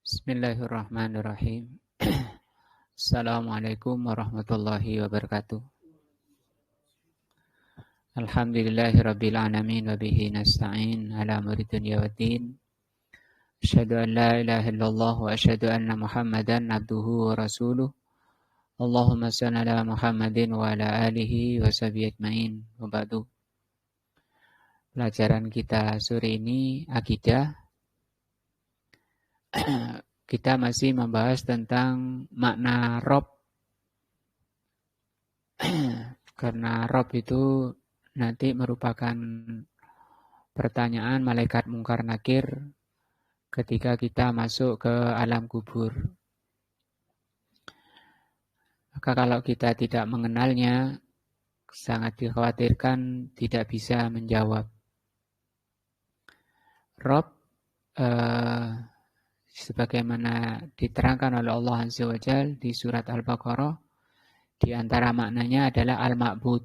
Bismillahirrahmanirrahim. Assalamualaikum warahmatullahi wabarakatuh. Alhamdulillahirabbil alamin wa bihi nasta'in ala umuri dunya waddin. Asyhadu an la ilaha illallah wa asyhadu anna Muhammadan abduhu wa rasuluh. Allahumma shalli ala Muhammadin wa ala alihi wa sahbihi ajmain. Wa ba'du. Pelajaran kita sore ini akidah. Kita masih membahas tentang makna Rob. Karena Rob itu nanti merupakan pertanyaan malaikat mungkar nakir ketika kita masuk ke alam kubur. Maka kalau kita tidak mengenalnya, sangat dikhawatirkan tidak bisa menjawab. Rob sebagaimana diterangkan oleh Allah Azza wa Jalla di surat Al-Baqarah, di antara maknanya adalah Al-Ma'bud.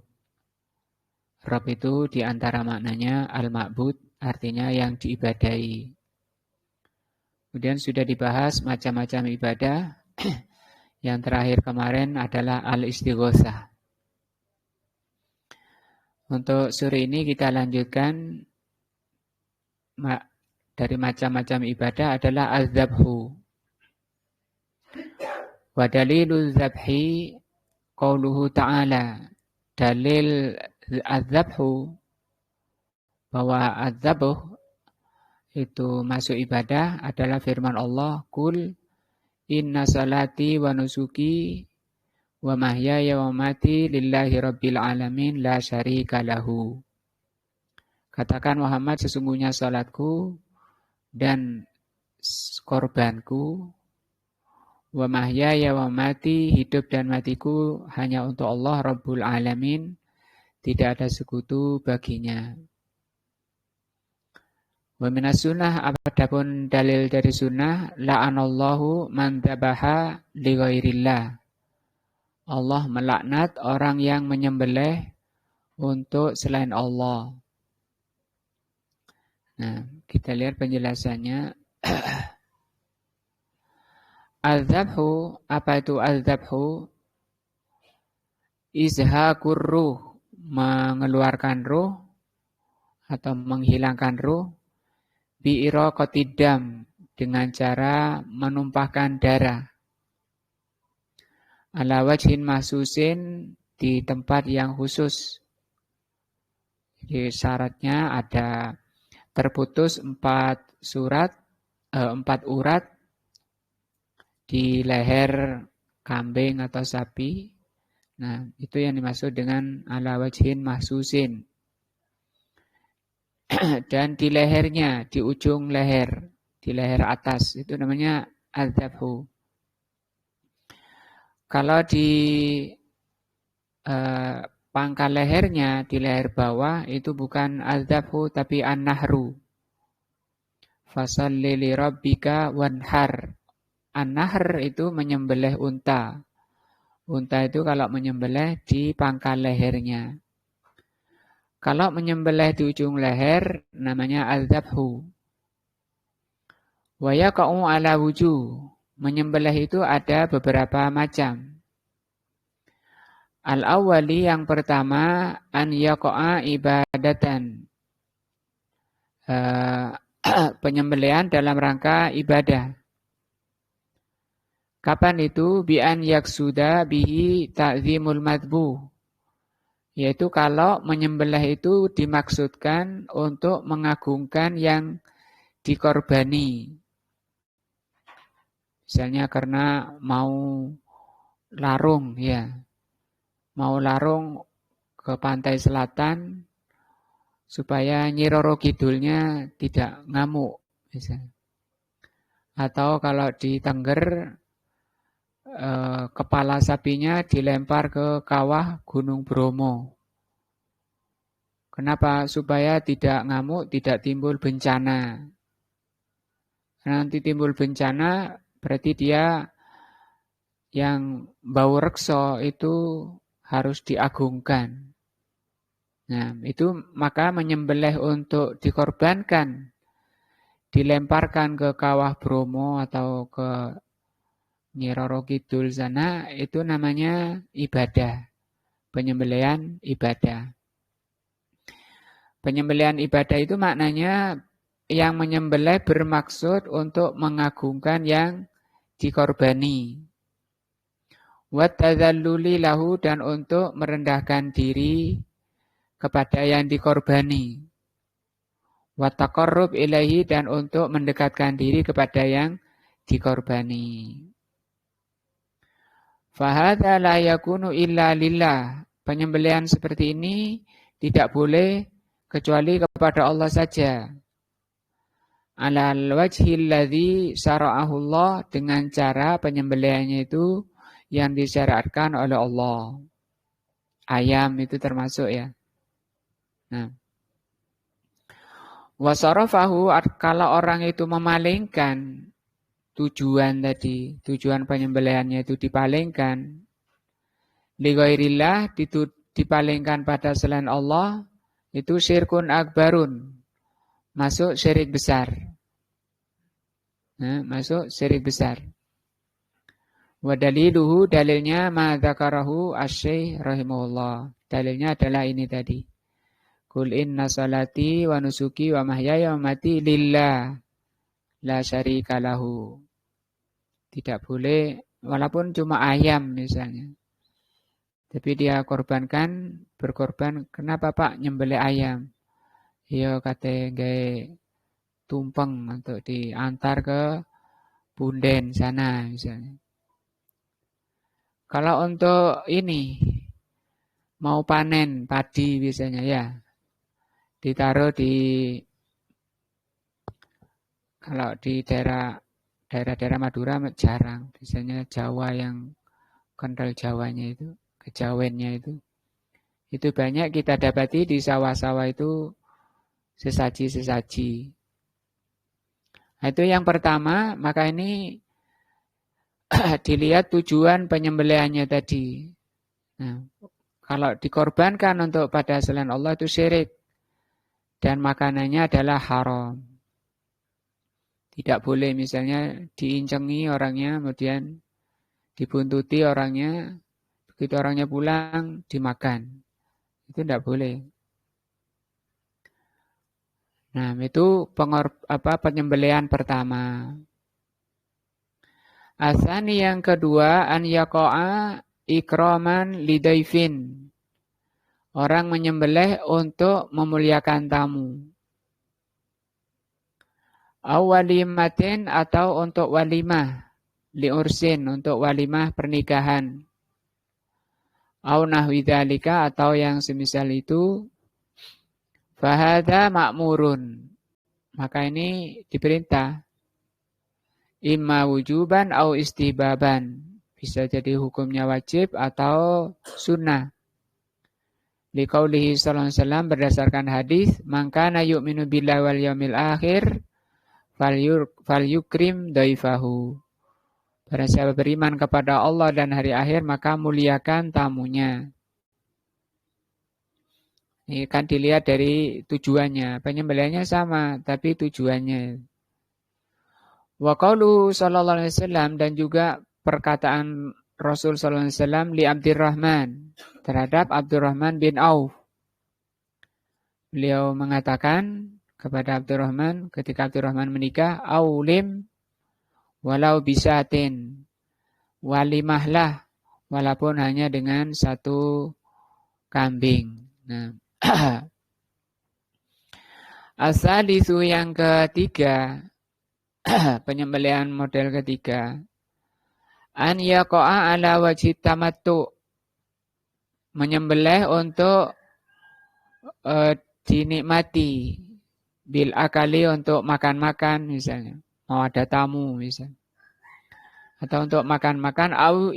Rabb itu di antara maknanya Al-Ma'bud, artinya yang diibadahi. Kemudian sudah dibahas macam-macam ibadah. Yang terakhir kemarin adalah Al-Istighosah. Untuk sore ini kita lanjutkan dari macam-macam ibadah adalah az-zabhu. Wa dalilul zabhi qauluhu ta'ala. Dalil az-zabhu bahwa az-zabh itu masuk ibadah adalah firman Allah, Qul inna salati wa nusuki wa mahyaya wa mati lillahi rabbil alamin la syarika lahu. Katakan Muhammad, sesungguhnya salatku dan korbanku, wa mahyaya wa mati, hidup dan matiku hanya untuk Allah Rabbul Alamin, tidak ada sekutu baginya. Wa minas sunnah, adapun dalil dari sunnah, la'anallahu man dzabaha li ghairillah. Allah melaknat orang yang menyembelih untuk selain Allah. Nah, kita lihat penjelasannya. Az-zabhu, apa itu az-zabhu? Izhaqur ruh, mengeluarkan ruh atau menghilangkan ruh, bi iraqatid dam, dengan cara menumpahkan darah. Ala wajhin mahsusin, di tempat yang khusus. Jadi syaratnya ada terputus 4 urat di leher kambing atau sapi. Nah, itu yang dimaksud dengan ala wajhin mahsusin. Dan di lehernya, di ujung leher, di leher atas, itu namanya az-zabhu. Kalau di pangkal lehernya, di leher bawah, itu bukan az-zabhu tapi an-nahru. Fasalli li rabbika wanhar. An-nahr itu menyembelih unta. Unta itu kalau menyembelih di pangkal lehernya. Kalau menyembelih di ujung leher, namanya az-zabhu. Wa yaqa'u ala wujuh. Menyembelih itu ada beberapa macam. Al-awwali, yang pertama, an yaqa'a ibadatan. Penyembelihan dalam rangka ibadah. Kapan itu? Bi an yaksuda bihi ta'zimul madbuh. Yaitu kalau menyembelih itu dimaksudkan untuk mengagungkan yang dikorbani. Misalnya karena mau larung, ya. Mau larung ke pantai selatan supaya Nyi Roro Kidulnya tidak ngamuk, misalnya. Atau kalau di Tengger, kepala sapinya dilempar ke kawah Gunung Bromo. Kenapa? Supaya tidak ngamuk, tidak timbul bencana. Nanti timbul bencana, berarti dia yang bau rekso itu harus diagungkan. Nah, itu maka menyembelih untuk dikorbankan dilemparkan ke Kawah Bromo atau ke Nyi Roro Kidul sana, itu namanya ibadah. Penyembelihan ibadah. Penyembelihan ibadah itu maknanya yang menyembelih bermaksud untuk mengagungkan yang dikorbani. Wattadzalluli lahu, dan untuk merendahkan diri kepada yang dikorbani. Wattaqarrub ilaihi, dan untuk mendekatkan diri kepada yang dikorbani. Fahadza la yakunu illa lillah. Penyembelihan seperti ini tidak boleh kecuali kepada Allah saja. Alal wajhil ladzi syara'ahu Allah, dengan cara penyembelihannya itu yang disyariatkan oleh Allah. Ayam itu termasuk ya. Nah, wasarafahu, kalau orang itu memalingkan tujuan tadi, tujuan penyembelihannya itu dipalingkan, li ghairillah, dipalingkan pada selain Allah, itu syirkun akbarun, masuk syirik besar. Nah, masuk syirik besar. Wa daliluhu, dalilnya ma dzakarahu asy-Syaikh rahimahullah. Dalilnya adalah ini tadi. Qul inna salati wa nusuki wa mahyaya wa mati lillah la syarika lahu. Tidak boleh walaupun cuma ayam misalnya. Tapi dia berkorban, kenapa Pak nyembelih ayam? Ya kate gawe tumpeng untuk diantar ke punden sana misalnya. Kalau untuk ini mau panen padi biasanya ya, ditaruh kalau di daerah-daerah Madura jarang, biasanya Jawa yang kental Jawanya itu, kejawennya itu banyak kita dapati di sawah-sawah itu sesaji-sesaji. Nah, itu yang pertama, maka ini dilihat tujuan penyembelihannya tadi. Nah, kalau dikorbankan untuk pada selain Allah itu syirik. Dan makanannya adalah haram. Tidak boleh misalnya diincengi orangnya, kemudian dibuntuti orangnya, begitu orangnya pulang, dimakan. Itu tidak boleh. Nah, itu penyembelihan pertama. Asani yang kedua, an yaqa'a ikraman lidaifin. Orang menyembelih untuk memuliakan tamu. Awalimatin, atau untuk walimah. Liursin, untuk walimah pernikahan. Aw nahwi dzalika, atau yang semisal itu. Fahadza ma'murun. Maka ini diperintah. Imma wujuban au istihbaban. Bisa jadi hukumnya wajib atau sunnah. Liqaulihi sallallahu alaihi wasallam, berdasarkan hadis, man kana yu'minu billahi wal yaumil akhir falyukrim daifahu. Barang siapa beriman kepada Allah dan hari akhir, maka muliakan tamunya. Ini kan dilihat dari tujuannya. Penyembelihannya sama, tapi tujuannya. Wa qauluhu sallallahu alaihi wasallam, dan juga perkataan Rasul sallallahu alaihi wasallam li Abdurrahman, terhadap Abdurrahman bin Auf. Beliau mengatakan kepada Abdurrahman ketika Abdurrahman menikah, aulim walau bisatin, walimahlah walaupun hanya dengan satu kambing. Nah, asalisu yang ketiga, penyembelihan model ketiga, an yaqa'a ala wajhi tamattu, menyembelih untuk dinikmati, bil akali, untuk makan-makan misalnya, mau ada tamu misalnya, atau untuk makan-makan, awil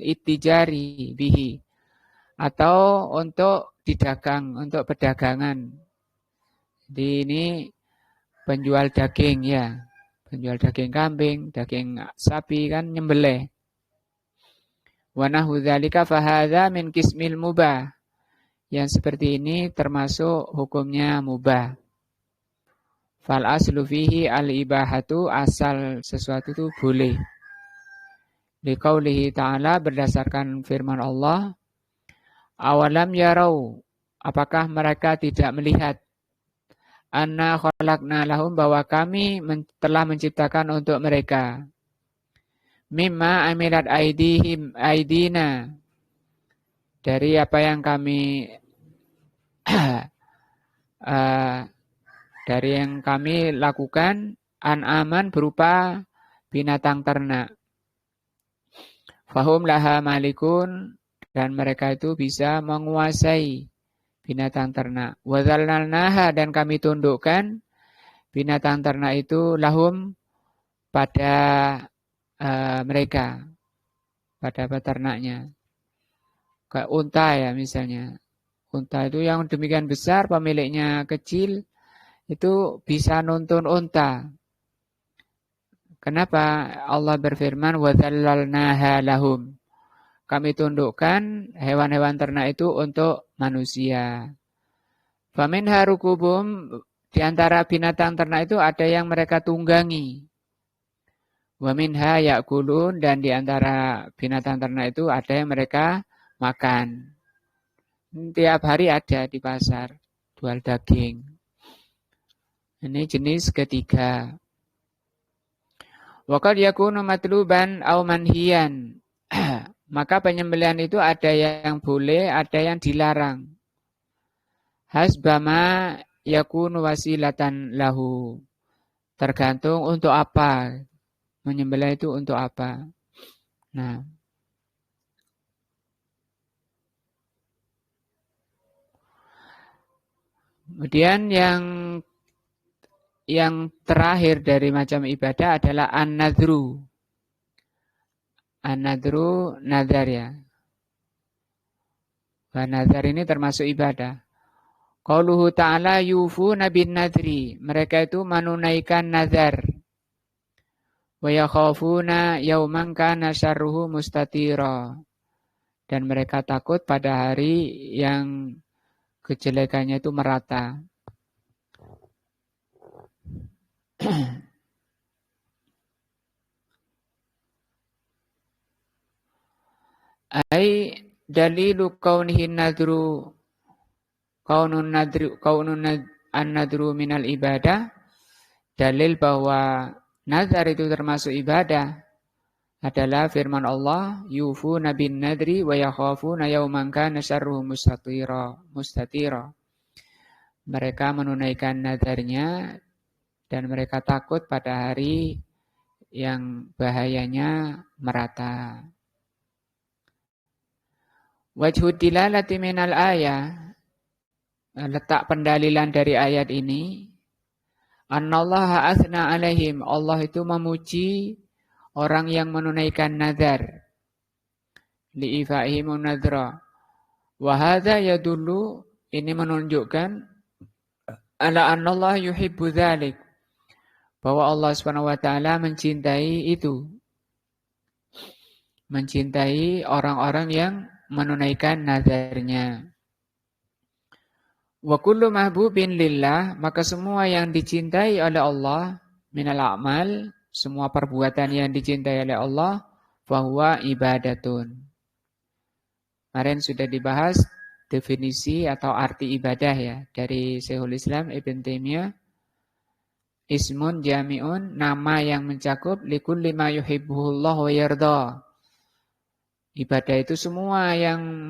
itijari bihi, atau untuk didagang, untuk perdagangan. Jadi ini penjual daging ya, penjual daging kambing, daging sapi kan nyembelih. Wa nahu dzalika fahadza min qismil mubah. Yang seperti ini termasuk hukumnya mubah. Fal aslu fihi al-ibahatu, asal sesuatu itu boleh. Liqaulihi ta'ala, berdasarkan firman Allah, awalam yarau, apakah mereka tidak melihat, anna khalaqna lahum, bahwa kami telah menciptakan untuk mereka, mimma amilat aidihim aidina, dari apa yang kami dari yang kami lakukan, an'aman berupa binatang ternak. Fahum laha malikun, dan mereka itu bisa menguasai binatang ternak. Wadzalnalnaha, dan kami tundukkan binatang ternak itu lahum pada mereka, pada peternaknya. Kayak unta ya misalnya. Unta itu yang demikian besar, pemiliknya kecil, itu bisa nuntun unta. Kenapa Allah berfirman wadzallalnaha lahum? Kami tundukkan hewan-hewan ternak itu untuk manusia. Faminha rukubum, di antara binatang ternak itu ada yang mereka tunggangi. Wa minha ya'kulun, dan di antara binatang ternak itu ada yang mereka makan. Tiap hari ada di pasar jual daging. Ini jenis ketiga. Wa qad yakunu matluban aw manhiyan. Maka penyembelihan itu ada yang boleh, ada yang dilarang. Hasbama yakunu wasilatan lahu. Tergantung untuk apa. Menyembelih itu untuk apa. Nah. Kemudian yang terakhir dari macam ibadah adalah an-nadru. An-nadru, nazar ya. Nazar ini termasuk ibadah. Qauluhu ta'ala yufuna bin nadri. Mereka itu menunaikan nazar. Wa yakhafuna yauman kana syarruhu mustatira. Dan mereka takut pada hari yang kejelekannya itu merata. Ai dalilu kaunihin nadru kaunun an-nadru minal ibadah, dalil bahwa nazar itu termasuk ibadah adalah firman Allah yufuna bin nadri wa yakhafuna yawman kana syarruhu mustatira. Mereka menunaikan nazarnya dan mereka takut pada hari yang bahayanya merata. Wajhud dilalati minal ayah, letak pendalilan dari ayat ini, annallaha athna alaihim, Allah itu memuji orang yang menunaikan nazar, li'ifaihimun nadra. Wa hadza yadullu, ini menunjukkan ala annallaha yuhibbu dzalik, bahwa Allah Subhanahu wa taala mencintai itu. Mencintai orang-orang yang menunaikan nazarnya. Wa kullu mahbubin lillah, maka semua yang dicintai oleh Allah minal a'mal, semua perbuatan yang dicintai oleh Allah, fahuwa ibadatun. Kemarin sudah dibahas definisi atau arti ibadah ya dari Syekhul Islam Ibn Taimiyah. Ismun jami'un, nama yang mencakup likulli ma yuhibbuhullah wa yarda. Ibadah itu semua yang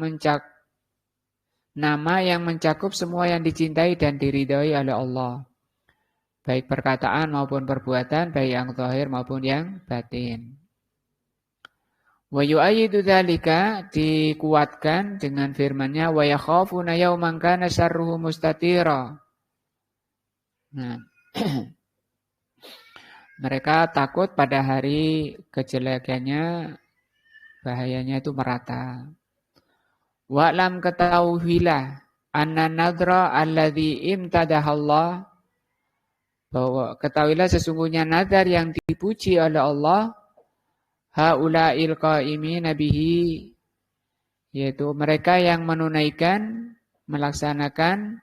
nama yang mencakup semua yang dicintai dan diridhai oleh Allah. Baik perkataan maupun perbuatan, baik yang zahir maupun yang batin. Wa yu'ayyidu dzalika, dikuatkan dengan firman-Nya wa yakhafuna yawman kana syarruhu mustatira. Nah, mereka takut pada hari kejelekannya, bahayanya itu merata. Wa'lam, ketahuilah, anna nadra alladhi imtadahallah, bahwa ketahuilah sesungguhnya nazar yang dipuji oleh Allah, haula'il qa'imina bihi, yaitu mereka yang menunaikan, melaksanakan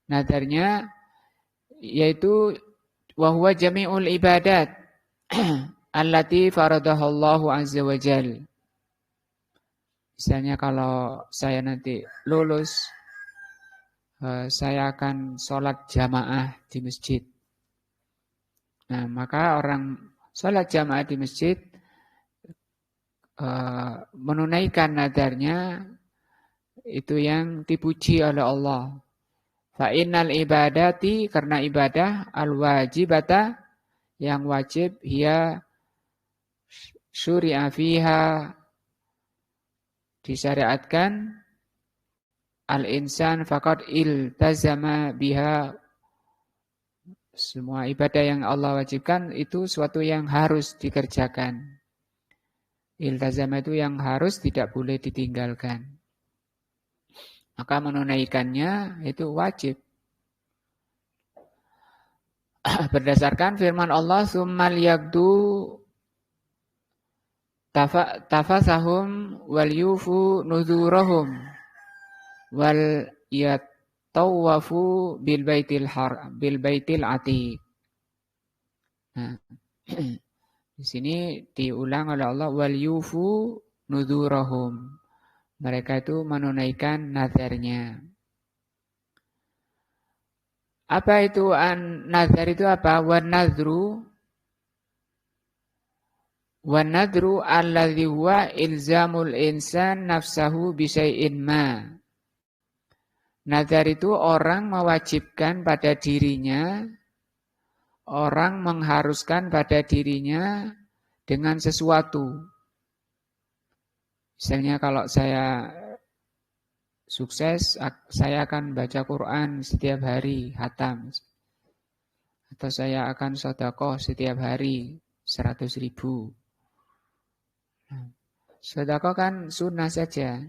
nazarnya, yaitu wa huwa jami'ul ibadat allati faradahallahu azza wa jal. Misalnya kalau saya nanti lulus, saya akan sholat jamaah di masjid. Nah, maka orang sholat jamaah di masjid menunaikan nadarnya itu yang dipuji oleh Allah. Fa innal ibadati, karena ibadah al-wajibata yang wajib, hiya syuri'a fiha disyariatkan, al-insan faqad iltazama biha, semua ibadah yang Allah wajibkan itu suatu yang harus dikerjakan. Iltazama itu yang harus, tidak boleh ditinggalkan. Maka menunaikannya itu wajib. Berdasarkan firman Allah, "Tsummal yaqdu tafasahum wal yufu nuzurahum wal yatawafu bil baitil atiq." Nah, di sini diulang oleh Allah, wal yufu nuzurahum. Mereka itu menunaikan nadarnya. Apa itu nazar itu apa? Wan nadru alladhi huwa ilzamul insan nafsahu bisyai'in ma. Nazar itu orang mewajibkan pada dirinya, orang mengharuskan pada dirinya dengan sesuatu. Misalnya kalau saya sukses, saya akan baca Quran setiap hari, khatam. Atau saya akan sedekah setiap hari, 100.000. Sedekah kan sunnah saja.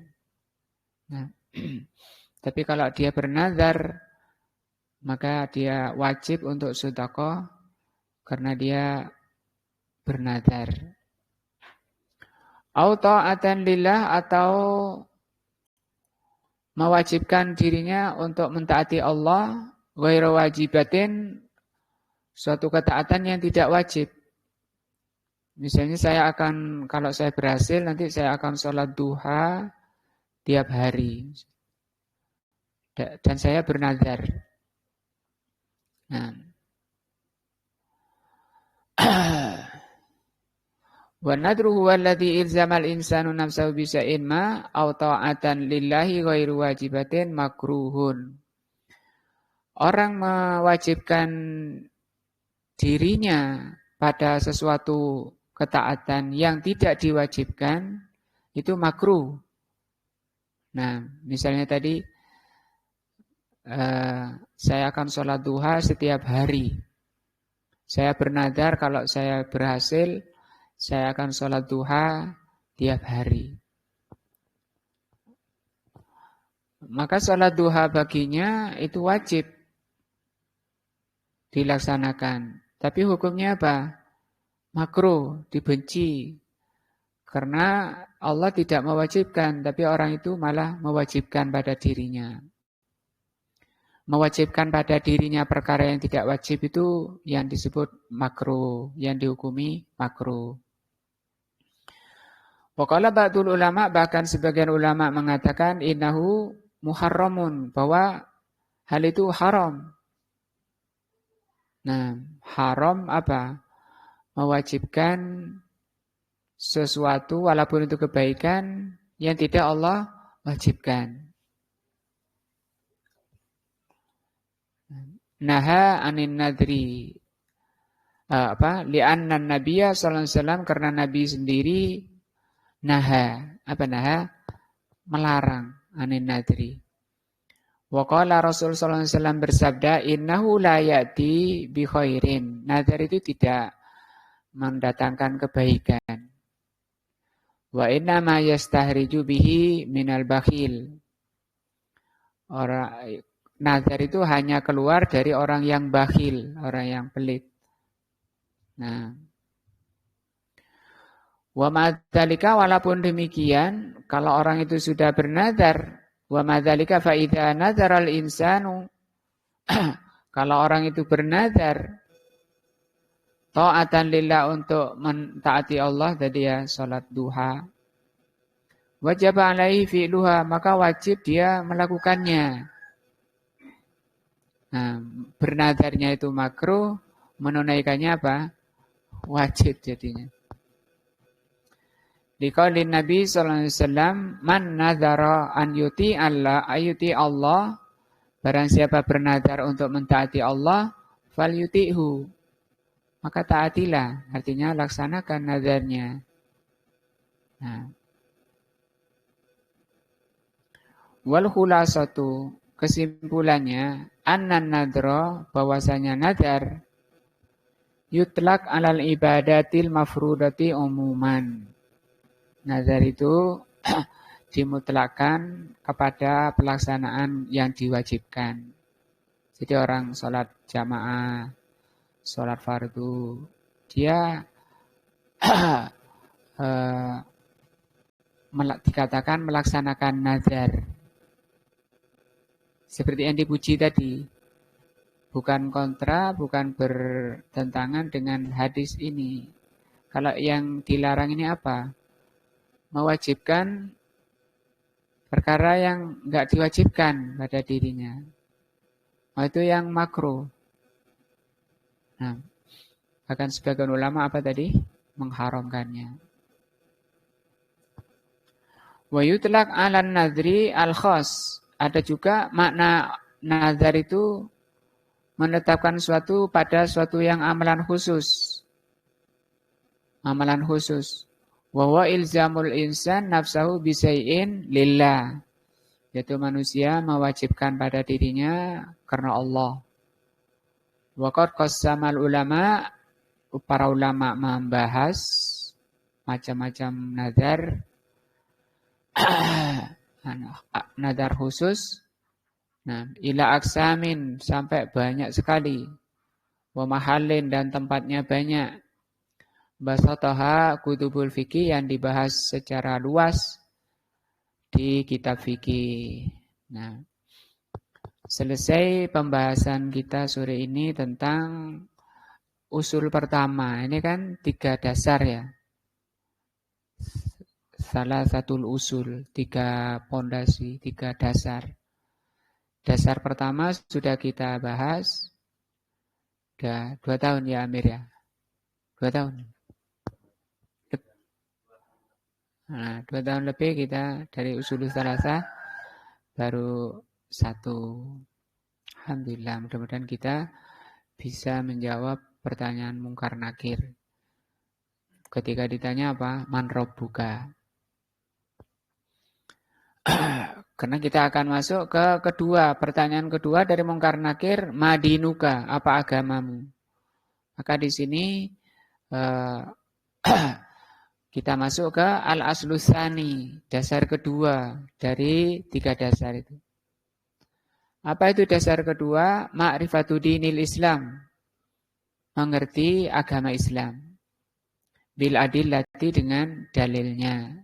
Nah, tapi kalau dia bernazar, maka dia wajib untuk sedekah karena dia bernazar. Au ta'atan lillah, atau mewajibkan dirinya untuk mentaati Allah, ghairu wajibatin, suatu ketaatan yang tidak wajib. Misalnya kalau saya berhasil, nanti saya akan sholat duha tiap hari. Dan saya bernazar. Nah. Wa nadru huwa alladhi ilzamal insanu nafsahu bisya'in ma aw ta'atan lillahi ghairu wajibatin makruhun. Orang mewajibkan dirinya pada sesuatu ketaatan yang tidak diwajibkan itu makruh. Nah, misalnya tadi saya akan sholat duha setiap hari. Saya bernazar kalau saya berhasil, saya akan sholat duha tiap hari. Maka sholat duha baginya itu wajib dilaksanakan. Tapi hukumnya apa? Makruh, dibenci. Karena Allah tidak mewajibkan, tapi orang itu malah mewajibkan pada dirinya. Mewajibkan pada dirinya perkara yang tidak wajib itu yang disebut makruh, yang dihukumi makruh. Waqala ba'dul ulama, bahkan sebagian ulama mengatakan innahu muharramun, bahwa hal itu haram. Nah, haram apa? Mewajibkan sesuatu walaupun itu kebaikan yang tidak Allah wajibkan. Naha anin nadri. Li'anna nabiyya sallallahu alaihi wasallam, karena Nabi sendiri naha. Apa naha? Melarang anin nadri. Wa qala Rasul sallallahu alaihi wasallam bersabda, innahu la ya'ti bi khairin. Nazar itu tidak mendatangkan kebaikan. Wa inna ma yastahriju bihi minal bakhil. Nazar itu hanya keluar dari orang yang bakhil, orang yang pelit. Nah, wa madzalika, walaupun demikian, kalau orang itu sudah bernazar, wa madzalika fa idza nadzaral insanu Kalau orang itu bernazar ta'atan lillah untuk mentaati Allah, tadi ya salat duha, wajib alaihi fi'luha, maka wajib dia melakukannya. Nah, bernazarnya itu makruh, menunaikannya apa? Wajib jadinya. Liqaulin Nabi sallallahu alaihi wasallam, man nazara an yuti Allah, ayuti Allah, barang siapa bernazar untuk mentaati Allah, fal yuti'hu, maka taatilah, artinya laksanakan nazarnya. Nah, wal khulasatu, kesimpulannya, annan nadra, bahwasanya nazar, yutlak alal ibadatil mafrudati umuman. Nazar itu dimutlakkan kepada pelaksanaan yang diwajibkan. Jadi orang sholat jamaah, sholat fardu, dia dikatakan melaksanakan nazar. Seperti yang dipuji tadi, bukan kontra, bukan bertentangan dengan hadis ini. Kalau yang dilarang ini apa? Mewajibkan perkara yang enggak diwajibkan pada dirinya. Itu yang makruh. Nah, bahkan sebagian ulama apa tadi? Mengharamkannya. Wa yutlaq 'alan nadri al-khas. Ada juga makna nazar itu menetapkan suatu pada suatu yang amalan khusus. Amalan khusus. Wa huwa ilzamul insan nafsahu bisai'in lillah. Yaitu manusia mewajibkan pada dirinya karena Allah. Wa qad qassamal ulama, para ulama membahas macam-macam nazar. Nazar khusus. Nah, ila aksamin, sampai banyak sekali. Wa mahallin, dan tempatnya banyak. Basataha kutubul fikih, yang dibahas secara luas di kitab fikih. Nah, selesai pembahasan kita sore ini tentang usul pertama. Ini kan 3 dasar ya. Salah satu usul, 3 pondasi, 3 dasar. Dasar pertama sudah kita bahas. Sudah 2 tahun ya Amir ya? 2 tahun. Nah, 2 tahun lebih kita dari usul salasah, baru 1. Alhamdulillah, mudah-mudahan kita bisa menjawab pertanyaan mungkar nakir. Ketika ditanya apa? Man rabbuka. Karena kita akan masuk ke kedua, pertanyaan kedua dari mungkar nakir, madinuka, apa agamamu? Maka di sini kita masuk ke al-aslusani, dasar kedua dari 3 dasar itu. Apa itu dasar kedua? Ma'rifatu dinil Islam, mengerti agama Islam. Bil adillati, dengan dalilnya.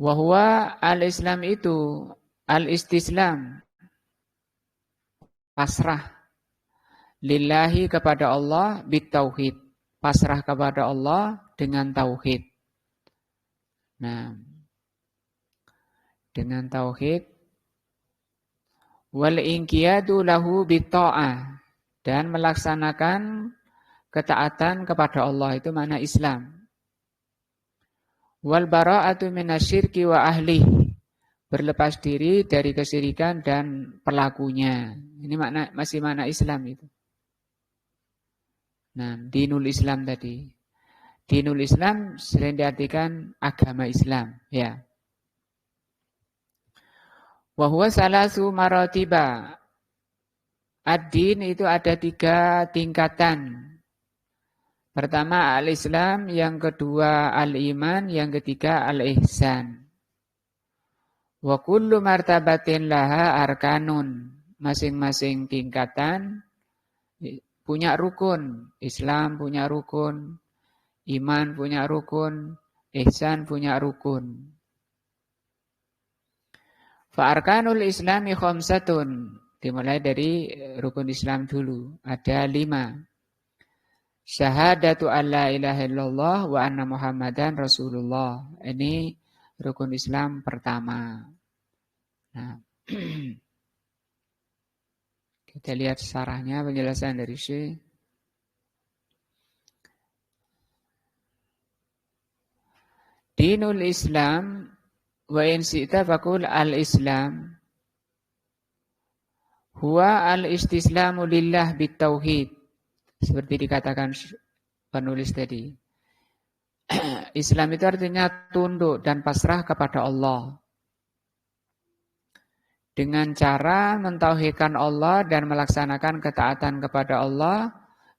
Wahwa al-Islam itu al-istislam, pasrah lillahi, kepada Allah, bitauhid, pasrah kepada Allah dengan tauhid. Nah, dengan tauhid, wal inqiyadu lahu bitta'ah, dan melaksanakan ketaatan kepada Allah, itu makna Islam. Wal bara'atu minasyirki wa ahli, berlepas diri dari kesyirikan dan pelakunya. Ini masih makna Islam itu. Nah, dinul Islam tadi. Dinul Islam sering diartikan agama Islam, ya. Wa huwa salasu maratiba. Ad-din itu ada 3 tingkatan. Pertama al-Islam, yang kedua al-iman, yang ketiga al-ihsan. Wa kullu martabatin laha arkanun. Masing-masing tingkatan punya rukun. Islam punya rukun, iman punya rukun, ihsan punya rukun. Fa arkanul islami khamsatun. Dimulai dari rukun Islam dulu. Ada 5. Syahadatu an la ilaha illallah wa anna Muhammadan Rasulullah. Ini rukun Islam pertama. Nah, kita lihat syarahnya, penjelasan dari Syekh. Dinul Islam wa in syi'ta faqul al-Islam huwa al-istislamu lillah bitauhid. Seperti dikatakan penulis tadi. Islam itu artinya tunduk dan pasrah kepada Allah. Dengan cara mentauhidkan Allah dan melaksanakan ketaatan kepada Allah,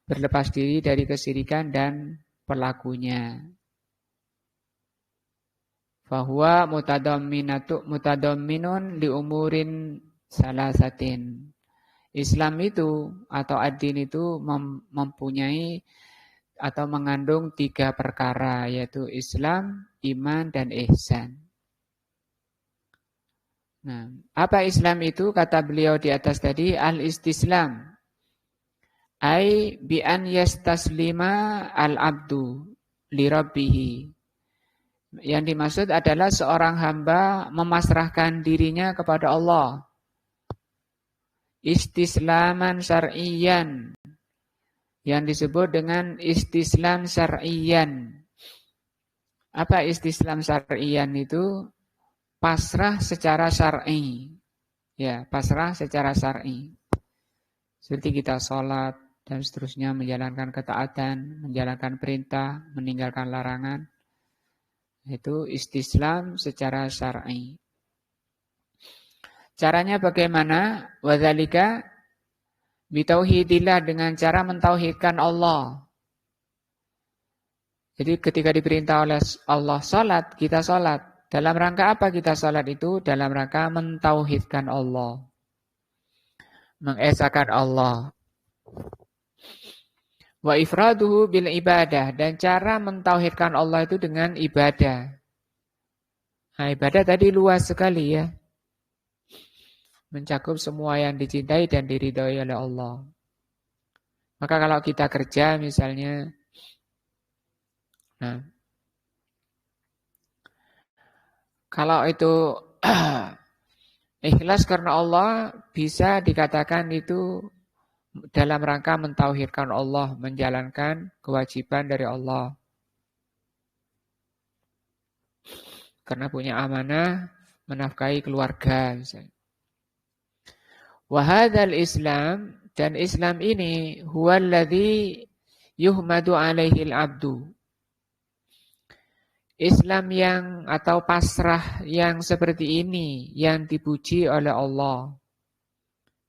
berlepas diri dari kesyirikan dan pelakunya. Fahuwa mutadamminun li umurin salasatin. Islam itu atau ad-din itu mempunyai atau mengandung 3 perkara, yaitu Islam, iman, dan ihsan. Nah, apa Islam itu? Kata beliau di atas tadi, al-istislam. Ai bi an yastaslima al-abdu li rabbihi. Yang dimaksud adalah seorang hamba memasrahkan dirinya kepada Allah. Istislaman syar'iyyan. Yang disebut dengan istislam syar'iyyan. Apa istislam syar'iyyan itu? Pasrah secara syar'i. Ya, pasrah secara syar'i. Seperti kita sholat dan seterusnya, menjalankan ketaatan, menjalankan perintah, meninggalkan larangan. Itu istislam secara syar'i. Caranya bagaimana? Wadzalika bitauhidillah, dengan cara mentauhidkan Allah. Jadi ketika diperintah oleh Allah sholat, kita sholat. Dalam rangka apa kita sholat itu? Dalam rangka mentauhidkan Allah. Mengesahkan Allah. Wa ifraduhu bil ibadah. Dan cara mentauhidkan Allah itu dengan ibadah. Nah, ibadah tadi luas sekali ya. Mencakup semua yang dicintai dan diridhoi oleh Allah. Maka kalau kita kerja misalnya, nah, kalau itu ikhlas karena Allah, bisa dikatakan itu dalam rangka mentauhidkan Allah, menjalankan kewajiban dari Allah. Karena punya amanah, menafkahi keluarga misalnya. Wahadzal Islam, dan Islam ini huwallazi yuhmadu alaihil abdu. Islam yang atau pasrah yang seperti ini yang dipuji oleh Allah.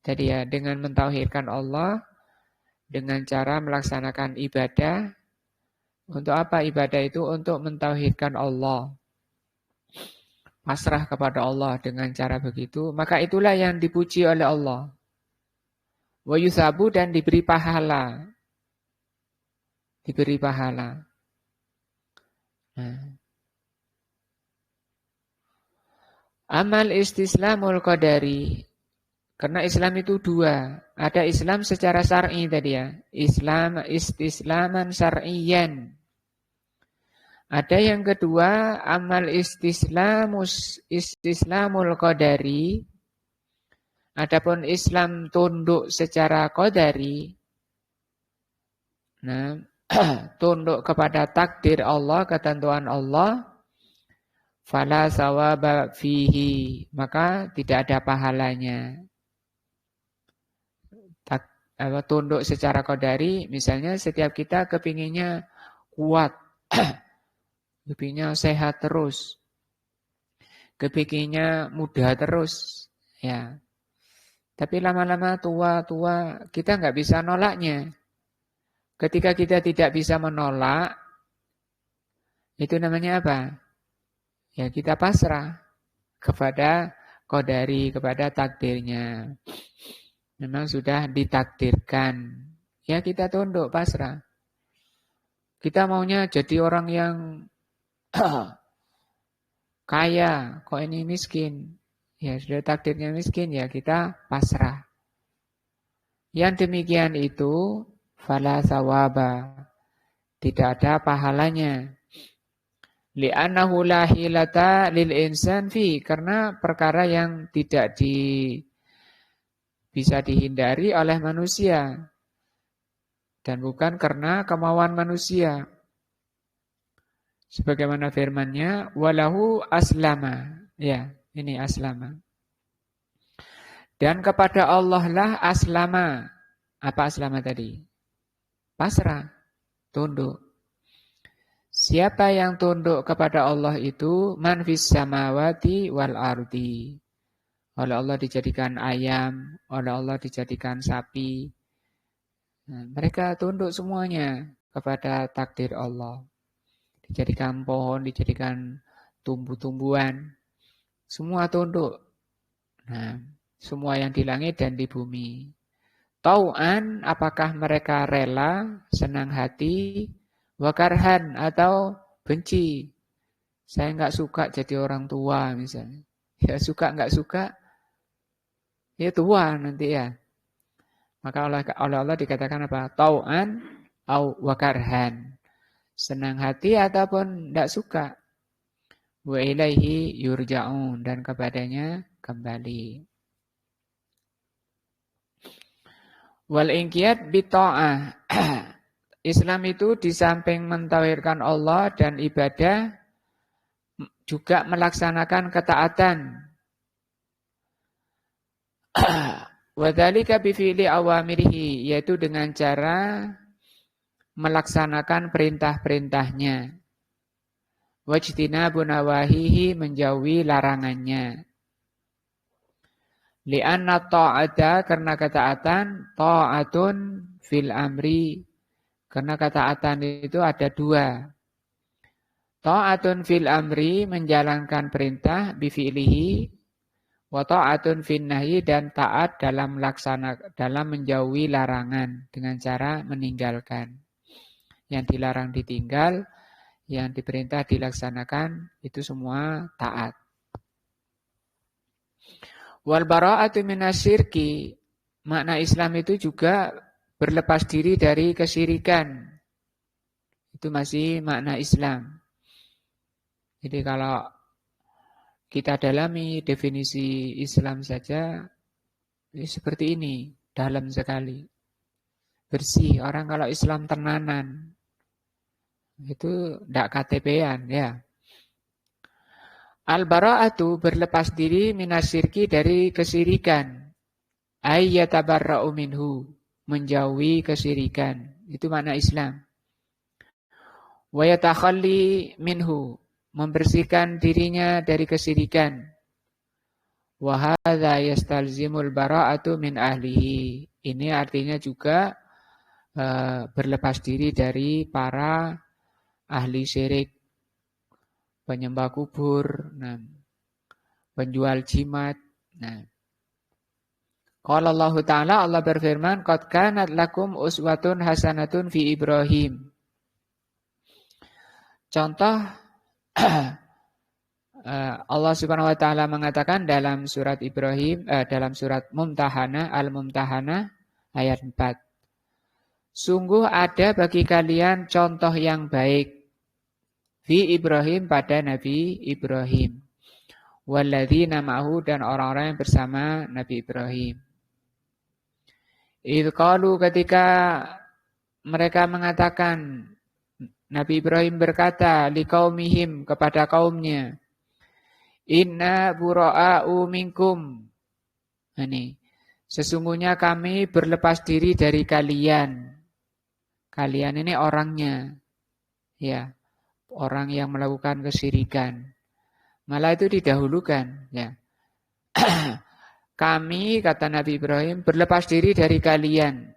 Jadi ya, dengan mentauhidkan Allah, dengan cara melaksanakan ibadah. Untuk apa ibadah itu? Untuk mentauhidkan Allah. Pasrah kepada Allah dengan cara begitu, maka itulah yang dipuji oleh Allah. Wa yusabu, dan diberi pahala. Diberi pahala. Nah. Amal istislamul qadari. Karena Islam itu 2. Ada Islam secara syar'i tadi ya. Islam istislaman syar'iyyan. Ada yang kedua, amal istislamul qadari. Adapun Islam tunduk secara qadari. Nah, tunduk kepada takdir Allah, ketentuan Allah. Fala sawaba fihi, maka tidak ada pahalanya. Tunduk secara qadari, misalnya setiap kita kepinginnya kuat. Kepinginnya sehat terus. Kepinginnya muda terus. Ya. Tapi lama-lama tua-tua kita nggak bisa nolaknya. Ketika kita tidak bisa menolak, itu namanya apa? Ya kita pasrah kepada qadari, kepada takdirnya. Memang sudah ditakdirkan. Ya kita tunduk, pasrah. Kita maunya jadi orang yang kaya, kok ini miskin? Ya sudah takdirnya miskin, ya kita pasrah. Yang demikian itu fala sawaba, tidak ada pahalanya. Li'annahu la hilata lil insan fi, karena perkara yang tidak bisa dihindari oleh manusia dan bukan karena kemauan manusia. Sebagaimana firman-Nya, walahu aslama. Ya, ini aslama. Dan kepada Allah lah aslama. Apa aslama tadi? Pasrah, tunduk. Siapa yang tunduk kepada Allah itu man fis samawati wal ardi. Oleh Allah dijadikan ayam, oleh Allah dijadikan sapi. Nah, mereka tunduk semuanya kepada takdir Allah. Dijadikan pohon, dijadikan tumbuh-tumbuhan. Semua tunduk. Nah, semua yang di langit dan di bumi. Tau'an, apakah mereka rela, senang hati, wakarhan atau benci. Saya nggak suka jadi orang tua misalnya. Ya suka nggak suka, ya tua nanti ya. Maka oleh Allah dikatakan apa? Tau'an au wakarhan. Senang hati ataupun tidak suka. Wa ilaihi yurja'un, dan kepadanya kembali. Wal inqiyad bi ta'ah. Islam itu di samping mentauhidkan Allah dan ibadah juga melaksanakan ketaatan. Wa dzalika bi fi'li awamirihi, yaitu dengan cara melaksanakan perintah-perintahnya. Wajtinabu nawahihi, menjauhi larangannya. Li'anna ta'ata, karena ketaatan, ta'atun fil amri, karena ketaatan itu ada dua. Ta'atun fil amri, menjalankan perintah, bifi'lihi, wa ta'atun fin nahyi, dan taat dalam menjauhi larangan dengan cara meninggalkan. Yang dilarang ditinggal, yang diperintah dilaksanakan, itu semua taat. Wal bara'atu minasyirki, makna Islam itu juga berlepas diri dari kesyirikan. Itu masih makna Islam. Jadi kalau kita dalami definisi Islam saja, ini seperti ini, dalam sekali. Bersih, orang kalau Islam tenanan, itu tidak KTP-an ya. Al-bara'atu, berlepas diri minasyirki, dari kesyirikan. Ayyatabarra'u minhu, menjauhi kesyirikan. Itu makna Islam. Wa yatakhalli minhu, membersihkan dirinya dari kesyirikan. Wa hadza yastalzimul bara'atu min ahlihi. Ini artinya juga berlepas diri dari para ahli syirik, penyembah kubur, penjual jimat. Qala Allah Ta'ala, Allah berfirman, qad kanat lakum uswatun hasanatun fi Ibrahim. Contoh Allah Subhanahu wa taala mengatakan dalam surat Ibrahim, dalam surat Mumtahanah, Al-Mumtahanah ayat 4. Sungguh ada bagi kalian contoh yang baik fi Ibrahim, pada Nabi Ibrahim. Walladzina ma'ahu, dan orang-orang yang bersama Nabi Ibrahim. Idz qalu, ketika mereka mengatakan, Nabi Ibrahim berkata liqaumihim, kepada kaumnya, inna bura'a'u minkum. Ini, sesungguhnya kami berlepas diri dari kalian. Kalian ini orangnya, ya, orang yang melakukan kesyirikan. Malah itu didahulukan, ya. Kami, kata Nabi Ibrahim, berlepas diri dari kalian.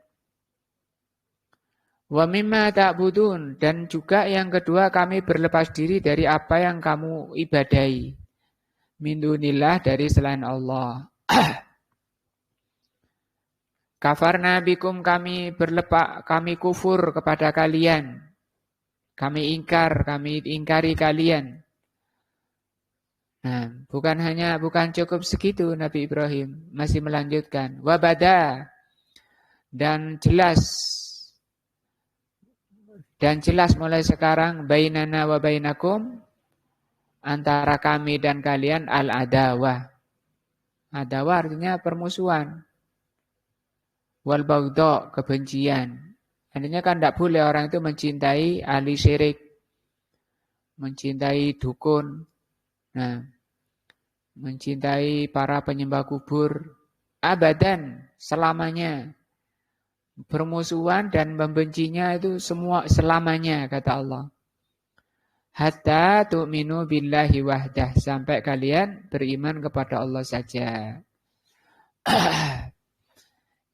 Wa mimma ta'budun, dan juga yang kedua kami berlepas diri dari apa yang kamu ibadahi. Min dunillah, dari selain Allah. Kafarna bikum, kami kufur kepada kalian. Kami ingkari kalian. Nah, bukan cukup segitu Nabi Ibrahim, masih melanjutkan. Wabada, Dan jelas mulai sekarang bainana wa bainakum, antara kami dan kalian al-adawah. Adawah artinya permusuhan. Wal baghdha, kebencian. Artinya kan tidak boleh orang itu mencintai ahli syirik, mencintai dukun, nah, mencintai para penyembah kubur, abadan, selamanya. Permusuhan dan membencinya itu semua selamanya, kata Allah. Hatta tu'minu billahi wahdah, sampai kalian beriman kepada Allah saja.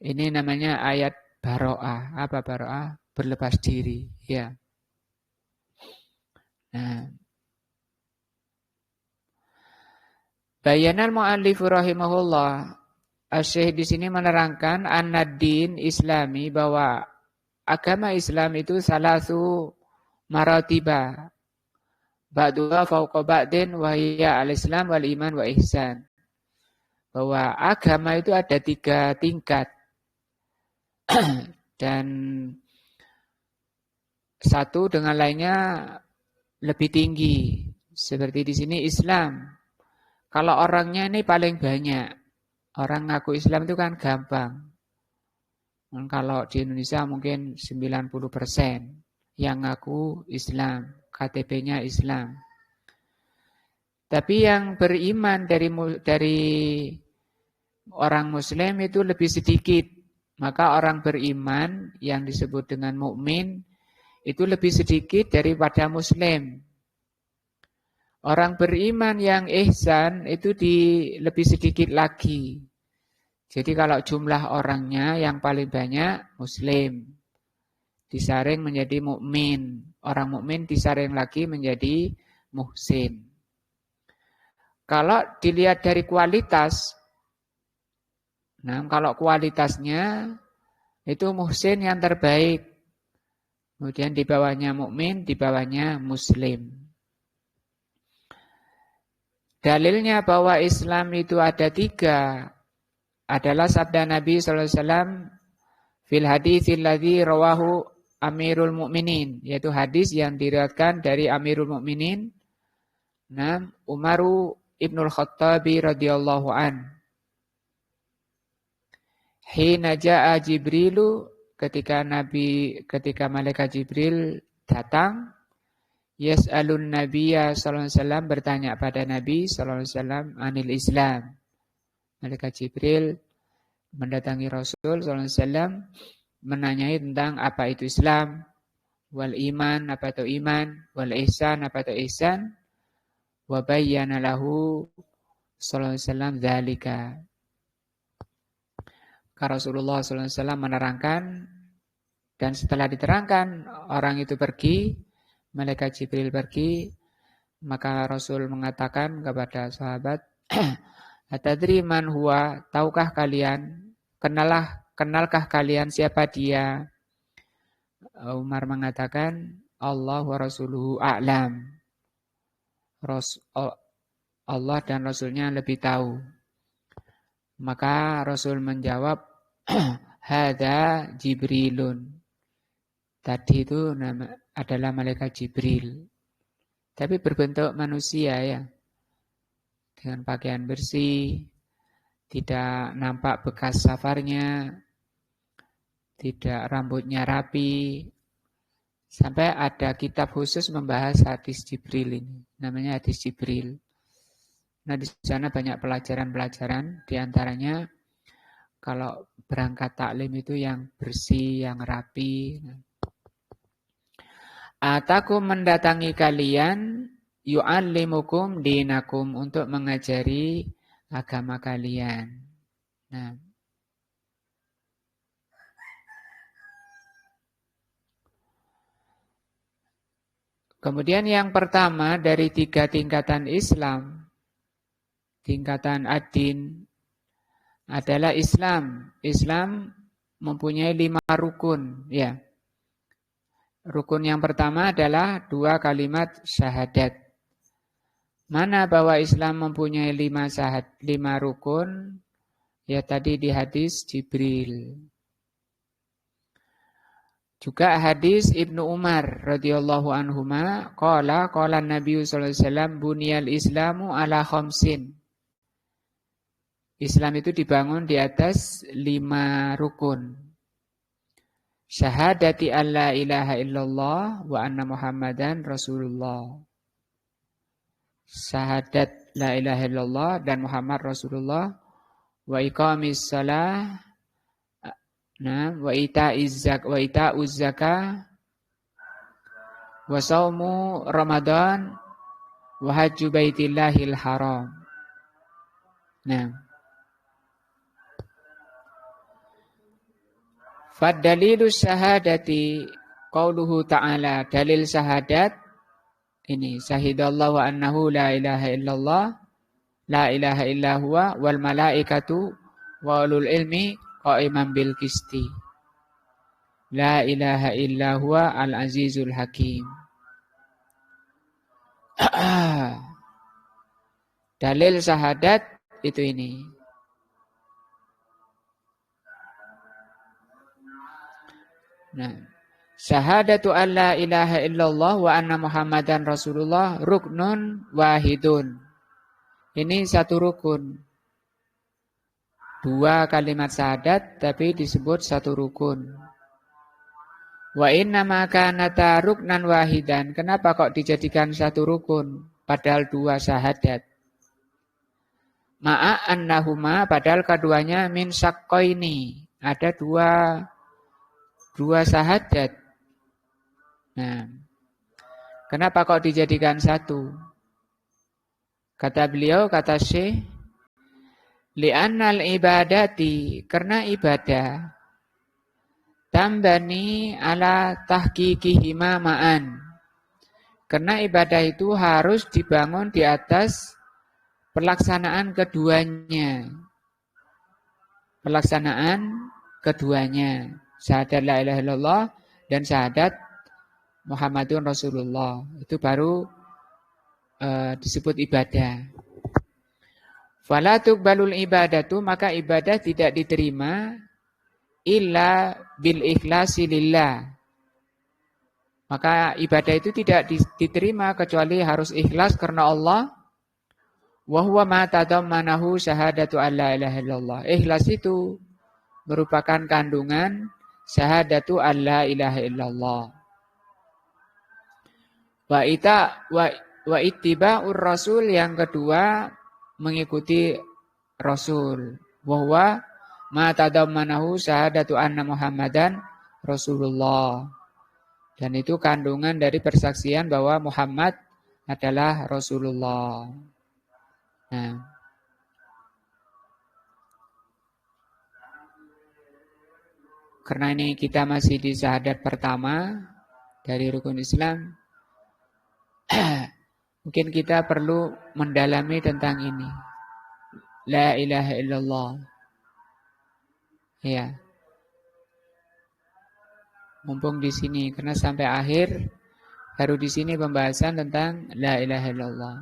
Ini namanya ayat baro'ah. Apa baro'ah? Berlepas diri, ya. Nah, bayanal mu'allifu rahimahullah, Asy-Syaikh di sini menerangkan an-din Islami, bahwa agama Islam itu salasu maratiba. Ba'duha fauqa ba'din wa hiya al-Islam wal iman wa ihsan. Bahwa agama itu ada 3 tingkat. Dan satu dengan lainnya lebih tinggi. Seperti di sini Islam. Kalau orangnya ini paling banyak. Orang ngaku Islam itu kan gampang. Kalau di Indonesia mungkin 90% yang ngaku Islam, KTP-nya Islam. Tapi yang beriman dari orang Muslim itu lebih sedikit. Maka orang beriman yang disebut dengan mukmin itu lebih sedikit daripada Muslim. Orang beriman yang ihsan itu lebih sedikit lagi. Jadi kalau jumlah orangnya yang paling banyak Muslim, disaring menjadi mukmin. Orang mukmin disaring lagi menjadi muhsin. Kalau dilihat dari kualitas, nah kalau kualitasnya itu muhsin yang terbaik. Kemudian di bawahnya mukmin, di bawahnya Muslim. Dalilnya bahwa Islam itu ada 3 adalah sabda Nabi SAW fil haditsil ladzi rawahu Amirul Mukminin, yaitu hadis yang diriwayatkan dari Amirul Mukminin Umaru Ibnul Khattabi radhiyallahu an. Hina jaa Jibrilu, ketika malaikat Jibril datang, yas'alun nabiyya sallallahu alaihi wasallam, bertanya pada Nabi sallallahu alaihi wasallam anil Islam. Malaikat Jibril mendatangi Rasul sallallahu alaihi wasallam menanyai tentang apa itu Islam, wal iman, apa itu iman, wal ihsan, apa itu ihsan, wa bayyana lahu sallallahu alaihi wasallam dzalika. Rasulullah sallallahu alaihi wasallam menerangkan, dan setelah diterangkan orang itu pergi, malaikat Jibril pergi, maka Rasul mengatakan kepada sahabat, atadri man huwa, tahukah kalian, kenalkah kalian siapa dia? Umar mengatakan, Allah wa rasuluhu a'lam. Allah dan Rasulnya lebih tahu. Maka Rasul menjawab, Hada Jibrilun. Tadi itu adalah malaikat Jibril. Tapi berbentuk manusia ya. Dengan pakaian bersih, tidak nampak bekas safarnya, tidak rambutnya rapi. Sampai ada kitab khusus membahas hadis Jibril ini. Namanya hadis Jibril. Nah di sana banyak pelajaran-pelajaran. Di antaranya kalau berangkat taklim itu yang bersih, yang rapi. Ataku mendatangi kalian, yu'allimukum dinakum, untuk mengajari agama kalian. Nah, kemudian yang pertama dari 3 tingkatan Islam, tingkatan ad-din adalah Islam. Islam mempunyai 5 rukun, ya. Rukun yang pertama adalah 2 kalimat syahadat. Mana bahwa Islam mempunyai 5 rukun? Ya tadi di hadis Jibril. Juga hadis Ibnu Umar radhiyallahu anhuma qala Nabi sallallahu alaihi wasallam buniyal Islamu ala khamsin. Islam itu dibangun di atas 5 rukun. Syahadati alla ilaha illallah wa anna Muhammadan Rasulullah. Syahadat la ilaha illallah dan Muhammad Rasulullah, wa iqamis shalah, nah, wa ita'uz zakah, wa saumu Ramadan, wa hajju baitillahil haram. Nah, fadalilu syahadati qauluhu ta'ala, dalil syahadat ini syahidallahu annahu la ilaha illallah la ilaha illa huwa wal malaikatu wa ulul ilmi qa'iman bil qisti. La ilaha illa huwa al azizul hakim. Dalil syahadat itu ini. Nah, syahadatu an la ilaha illallah wa anna Muhammadan Rasulullah ruknun wahidun. Ini satu rukun. 2 kalimat syahadat tapi disebut satu rukun. Wa inna ma kanata ruknan wahidan. Kenapa kok dijadikan satu rukun padahal 2 syahadat? Ma'a annahuma padahal keduanya min syaqqaini. Ada dua syahadat. Nah, kenapa kok dijadikan satu? Kata beliau, kata Syekh, li'annal ibadati, karena ibadah tambani ala tahqiqihima ma'an. Karena ibadah itu harus dibangun di atas pelaksanaan keduanya. Pelaksanaan keduanya. Syahadat la ilaha illallah dan syahadat Muhammadun Rasulullah. Itu baru disebut ibadah. Fala tuqbalul ibadatu, maka ibadah tidak diterima illa bil ikhlasi lillah. Maka ibadah itu tidak diterima kecuali harus ikhlas karena Allah. Wa huwa ma tadammanahu syahadatu alla ilaha illallah. Ikhlas itu merupakan kandungan syahadatu alla ilaha illallah. Wa ittiba'ur rasul, yang kedua mengikuti Rasul. Wa huwa ma tadammanahu syahadatu anna Muhammadan Rasulullah. Dan itu kandungan dari persaksian bahwa Muhammad adalah Rasulullah. Nah, karena ini kita masih di syahadat pertama dari rukun Islam, mungkin kita perlu mendalami tentang ini. La ilaha illallah. Ya. Mumpung di sini, karena sampai akhir baru di sini pembahasan tentang la ilaha illallah.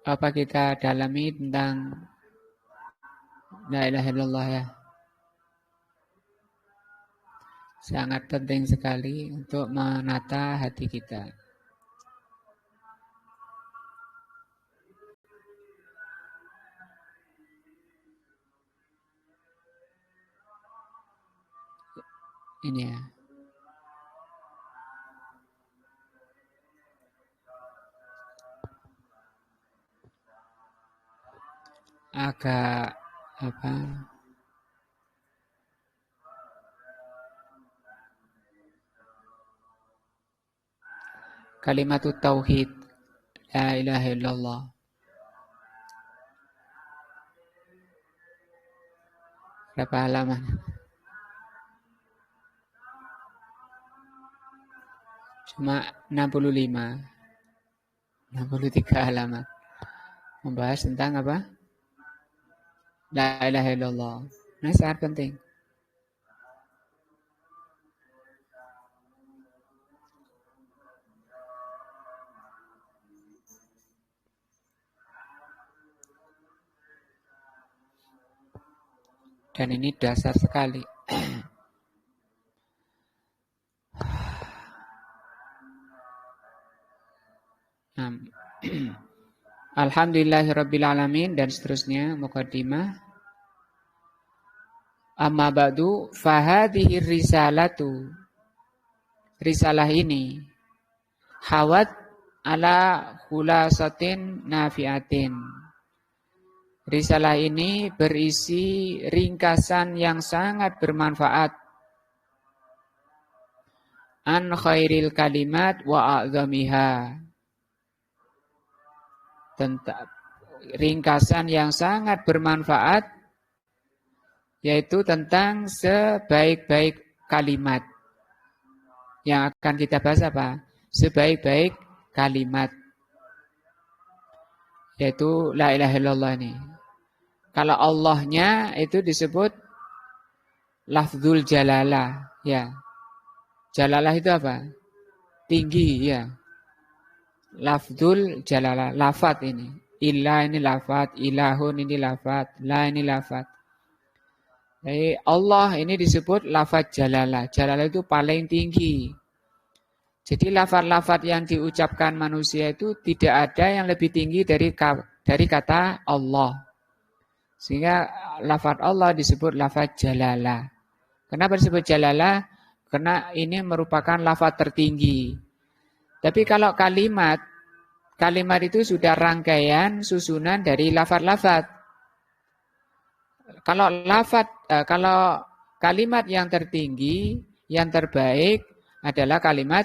Apa kita dalami tentang la ilaha illallah ya? Sangat penting sekali untuk menata hati kita. Ini ya. Agak apa? Kalimatut tauhid, la ilaha illallah. Berapa halaman? Cuma 63 halaman. Membahas tentang apa? La ilaha illallah. Nah, sangat penting. Dan ini dasar sekali. Alhamdulillahirrabbilalamin dan seterusnya muqaddimah. Amma ba'du fahadhihi risalatu. Risalah ini hawat ala khulasatin nafiatin. Risalah ini berisi ringkasan yang sangat bermanfaat. An khairil kalimat wa a'zamiha. Tentang ringkasan yang sangat bermanfaat, yaitu tentang sebaik-baik kalimat. Yang akan kita bahas apa? Sebaik-baik kalimat, yaitu la ilaha illallah ini. Kalau Allahnya itu disebut lafzul jalalah, ya. Jalalah itu apa? Tinggi, ya. Lafzul jalalah, lafat ini. Ilah ini lafat, ilahun ini lafat, la ini lafat. Jadi Allah ini disebut lafat jalalah. Jalalah itu paling tinggi. Jadi lafat-lafat yang diucapkan manusia itu tidak ada yang lebih tinggi dari kata Allah. Sehingga lafat Allah disebut lafat jalalah. Kenapa disebut jalalah? Karena ini merupakan lafat tertinggi. Tapi kalau kalimat itu sudah rangkaian susunan dari lafat-lafat. Kalau kalimat yang tertinggi, yang terbaik adalah kalimat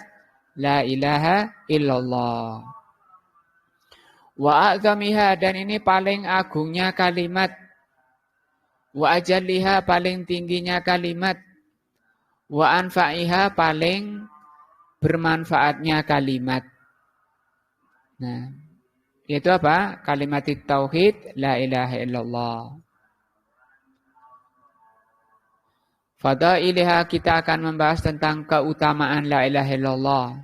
la ilaha illallah. Wa a'zamiha, dan ini paling agungnya kalimat. Wa ajalliha, paling tingginya kalimat. Wa anfa'iha, paling bermanfaatnya kalimat. Nah, itu apa? Kalimat tauhid la ilaha illallah. Fadailiha, kita akan membahas tentang keutamaan la ilaha illallah.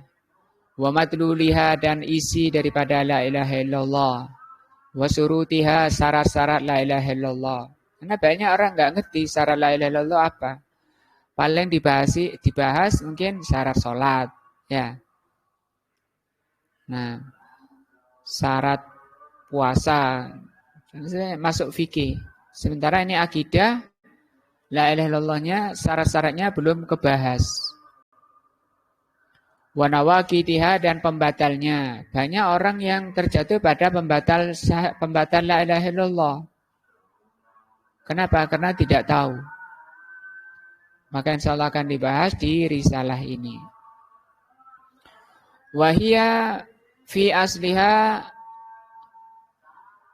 Wa madluliha, dan isi daripada la ilaha illallah. Wa surutiha, syarat-syarat la ilaha illallah. Karena banyak orang enggak ngerti syarat la ilaha illallah apa. Paling dibahas mungkin syarat sholat, ya. Nah, syarat puasa masuk fikih. Sementara ini akidah, la ilaha illallahnya syarat-syaratnya belum kebahas. Wa nawaqidhiha, dan pembatalnya. Banyak orang yang terjatuh pada pembatal la ilaha illallah. Kenapa? Karena tidak tahu. Maka insya Allah akan dibahas di risalah ini. Wahia fi asliha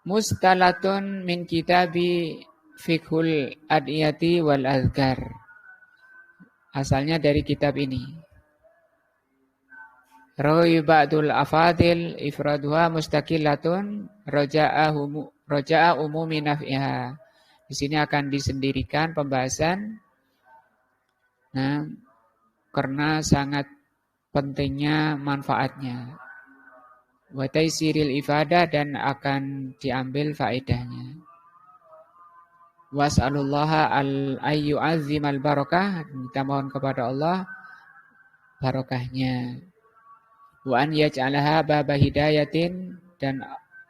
mustalatun min kitabi fiqhul adiyati wal azkar. Asalnya dari kitab ini. Rawi ba'dul afadil ifraduha mustaqillatun roja'a umumi naf'iha. Di sini akan disendirikan pembahasan. Nah, karena sangat pentingnya manfaatnya. Wa taysiril ifadah, dan akan diambil faedahnya. Was'alullaha al-ayyu azzimal barakah, kita mohon kepada Allah barokahnya. Wa an yaj'alaha baba hidayatin, dan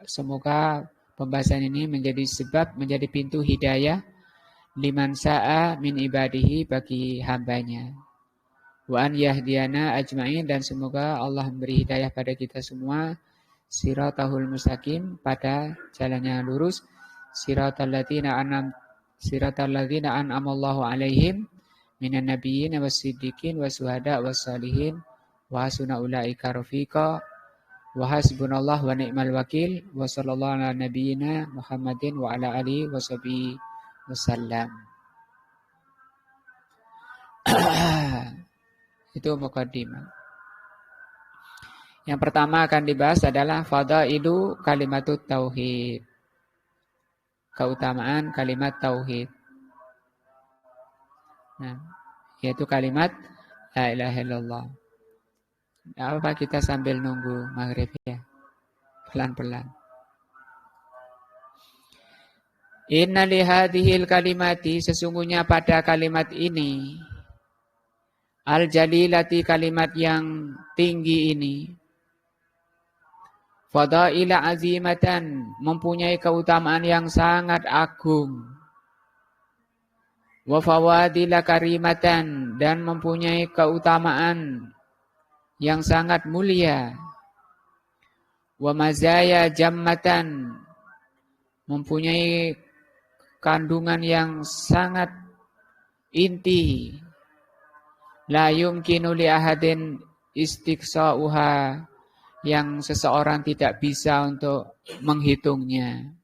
semoga pembahasan ini menjadi sebab, menjadi pintu hidayah liman sa'a min ibadihi, bagi hambanya. Wa an yahdiyana ajma'in, dan semoga Allah memberi hidayah pada kita semua, siratahul mustaqim, pada jalan yang lurus, siratal ladzina an'amallahu alaihim minan nabiyyin was-siddiqin was-syuhada was-shalihin wa hasuna ulaika rafiqa wa hasbunallahu wa ni'mal wakil wa sallallahu ala nabiyyina Muhammadin wa ala alihi washabihi wasallam. Itu muqaddimah. Yang pertama akan dibahas adalah fadailu kalimatut tauhid. Keutamaan kalimat tauhid. Nah, yaitu kalimat la ilaha illallah. Tidak apa kita sambil nunggu maghrib ya. Pelan-pelan. Inna lihadihil kalimati, sesungguhnya pada kalimat ini, al-jalilati, kalimat yang tinggi ini, fadaila azimatan, mempunyai keutamaan yang sangat agung. Wa fawadila karimatan, dan mempunyai keutamaan yang sangat mulia. Wa mazaya jammatan, mempunyai kandungan yang sangat inti. La yumkinu li ahadin istiqsa'uha, yang seseorang tidak bisa untuk menghitungnya.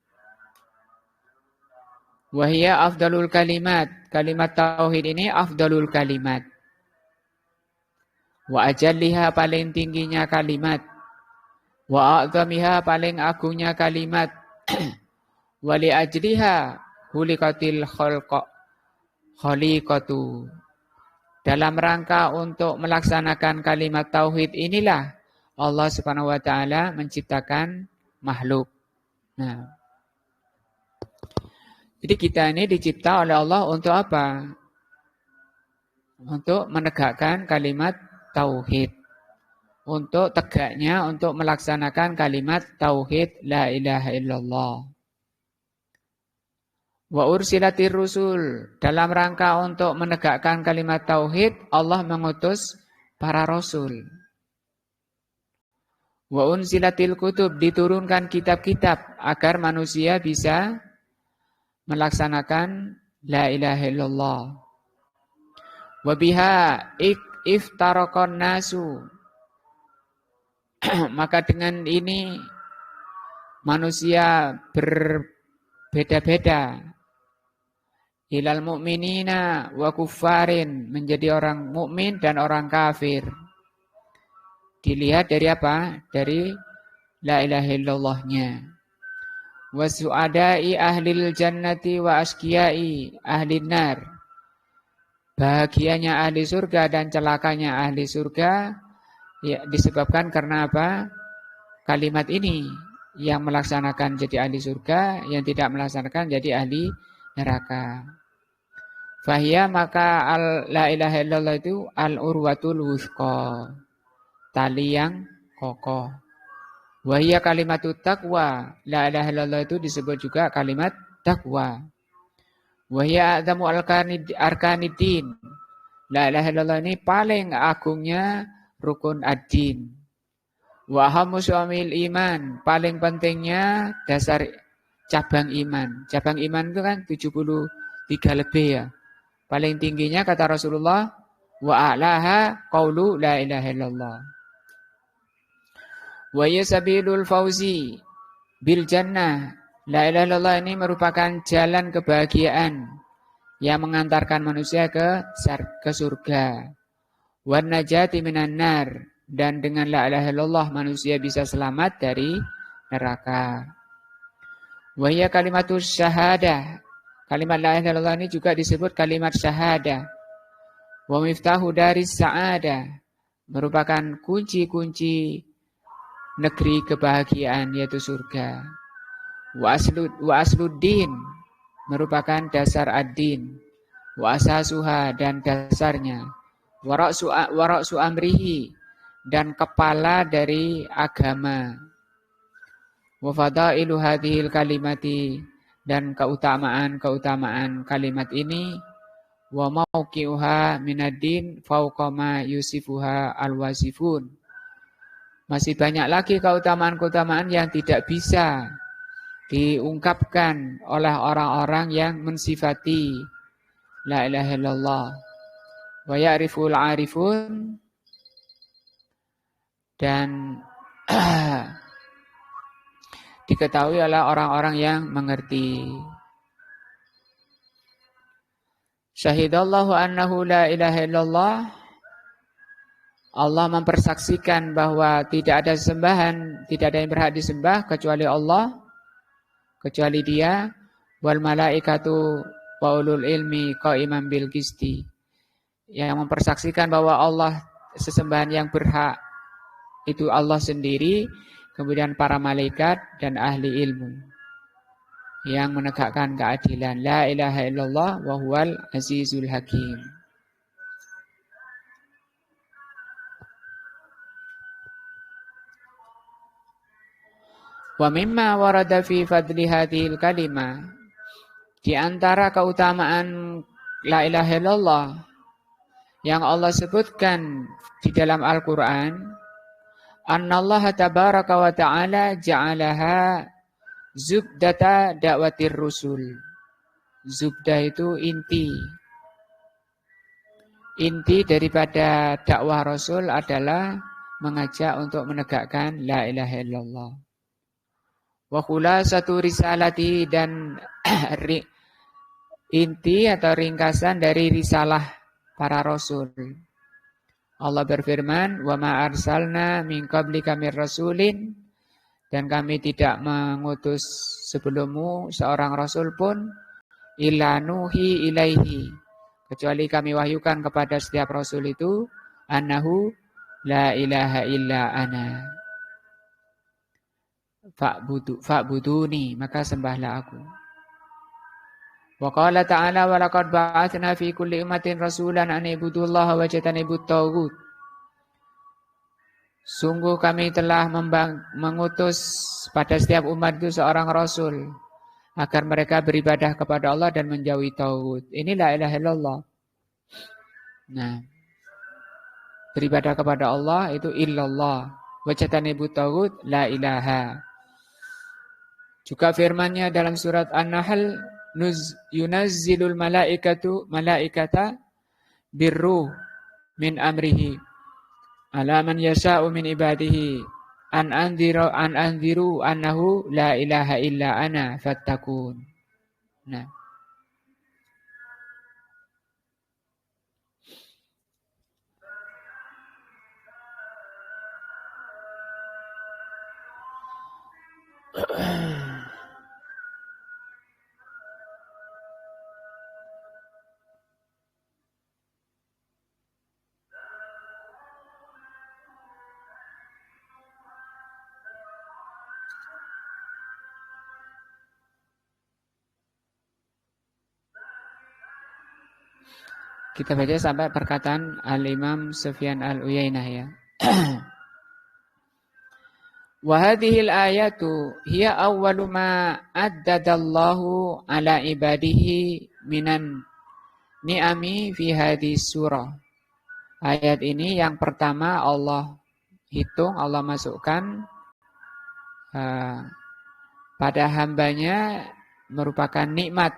Wahia afdalul kalimat, kalimat tauhid ini afdalul kalimat. Wa ajalliha, paling tingginya kalimat. Wa a'zamiha, paling agungnya kalimat. Wa li ajliha hulikatil khaliqatu. Dalam rangka untuk melaksanakan kalimat tauhid inilah Allah Subhanahu wa taala menciptakan makhluk. Nah, jadi kita ini dicipta oleh Allah untuk apa? Untuk menegakkan kalimat tauhid. Untuk tegaknya, untuk melaksanakan kalimat tauhid la ilaha illallah. Wa ursilatir rusul, dalam rangka untuk menegakkan kalimat tauhid, Allah mengutus para rasul. Wa unsilatil kutub, diturunkan kitab-kitab agar manusia bisa melaksanakan la ilaha illallah. Wa biha iftarakon nasu, maka dengan ini manusia berbeda-beda. Ilal mu'minina wa kuffarin, menjadi orang mukmin dan orang kafir. Dilihat dari apa? Dari la ilaha illallahnya. Wa su'adai ahlil jannati wa askiyai ahlin nar. Bahagianya ahli surga dan celakanya ahli surga ya, disebabkan karena apa? Kalimat ini yang melaksanakan jadi ahli surga, yang tidak melaksanakan jadi ahli neraka. Fahiyya, maka la ilaha illallah itu al-urwatul wuthqa, tali yang kokoh. Wahiyya kalimatut taqwa, la ilaha illallah itu disebut juga kalimat taqwa. Wahiyya a'zamu arkanidin, la ilaha illallah ini paling agungnya rukun ad-din. Wa ahammu syu'amil iman, paling pentingnya dasar cabang iman. Cabang iman itu kan 73 lebih ya. Paling tingginya kata Rasulullah, wa a'laha qaulu la ilaha illallah. Wa yasabilul fauzi bil jannah. La ilaha illallah ini merupakan jalan kebahagiaan yang mengantarkan manusia ke surga. Wan najati minan nar, dan dengan la ilaha illallah manusia bisa selamat dari neraka. Wa hiya kalimatus syahadah. Kalimat la ilaha illallah ini juga disebut kalimat syahadah. Wa miftahu daris sa'adah, merupakan kunci-kunci negeri kebahagiaan yaitu surga. Wa asluddin, merupakan dasar ad-din. Wa asasuha, dan dasarnya. Wa ra'su amrihi, dan kepala dari agama. Wa fadailu hadhil kalimati, dan keutamaan kalimat ini. Wa mauqi'uha minaddin fauqa ma yusifuha alwasifun. Masih banyak lagi keutamaan-keutamaan yang tidak bisa diungkapkan oleh orang-orang yang mensifati la ilaha illallah. Wa ya'riful 'arifun, dan diketahui oleh orang-orang yang mengerti. Syahidallahu annahu la ilaha illallah, Allah mempersaksikan bahwa tidak ada sembahan, tidak ada yang berhak disembah kecuali Allah, kecuali Dia, wal malaikatu wa ulul ilmi qaiman bil qisti. Yang mempersaksikan bahwa Allah sesembahan yang berhak itu Allah sendiri, kemudian para malaikat dan ahli ilmu yang menegakkan keadilan. La ilaha illallah wa huwal azizul hakim. Wa mimma warada fi fadli hadhil kalimah, di antara keutamaan la ilaha illallah yang Allah sebutkan di dalam Al-Quran, annallaha tabaraka wa ta'ala ja'alaha zubdata da'watir rusul. Zubdah itu inti. Inti daripada dakwah Rasul adalah mengajak untuk menegakkan la ilaha illallah. Wa khulasatu risalati, dan inti atau ringkasan dari risalah para rasul. Allah berfirman, "Wa ma arsalna min qablika mir rasulin," dan kami tidak mengutus sebelummu seorang rasul pun, illa nuhi ilaihi, kecuali kami wahyukan kepada setiap rasul itu, annahu la ilaha illa ana. Fa'buduni, maka sembahlah aku. Wa qala ta'ala wa laqad ba'atsna fi kulli ummatin rasulan an ibudullaha wa jatanibut taghut. Sungguh kami telah mengutus pada setiap umat itu seorang rasul agar mereka beribadah kepada Allah dan menjauhi taghut. Ini la ilaha illallah. Nah, beribadah kepada Allah itu illallah. Wa jatanibut taghut la ilaha. Juga firman-Nya dalam surat An-Nahl, yunazzilul malaikata birruh min amrihi ala man yasha'u min ibadihi an anziru annahu la ilaha illa ana fattakun. Nah, kita baca sampai perkataan Al-Imam Sufyan Al-Uyainah ya. Wa hadhil ayatu hiya awwalu ma addadallahu ala ibadihi minan ni'ami fi hadhis surah. Ayat ini yang pertama Allah hitung, Allah masukkan pada hambanya merupakan nikmat.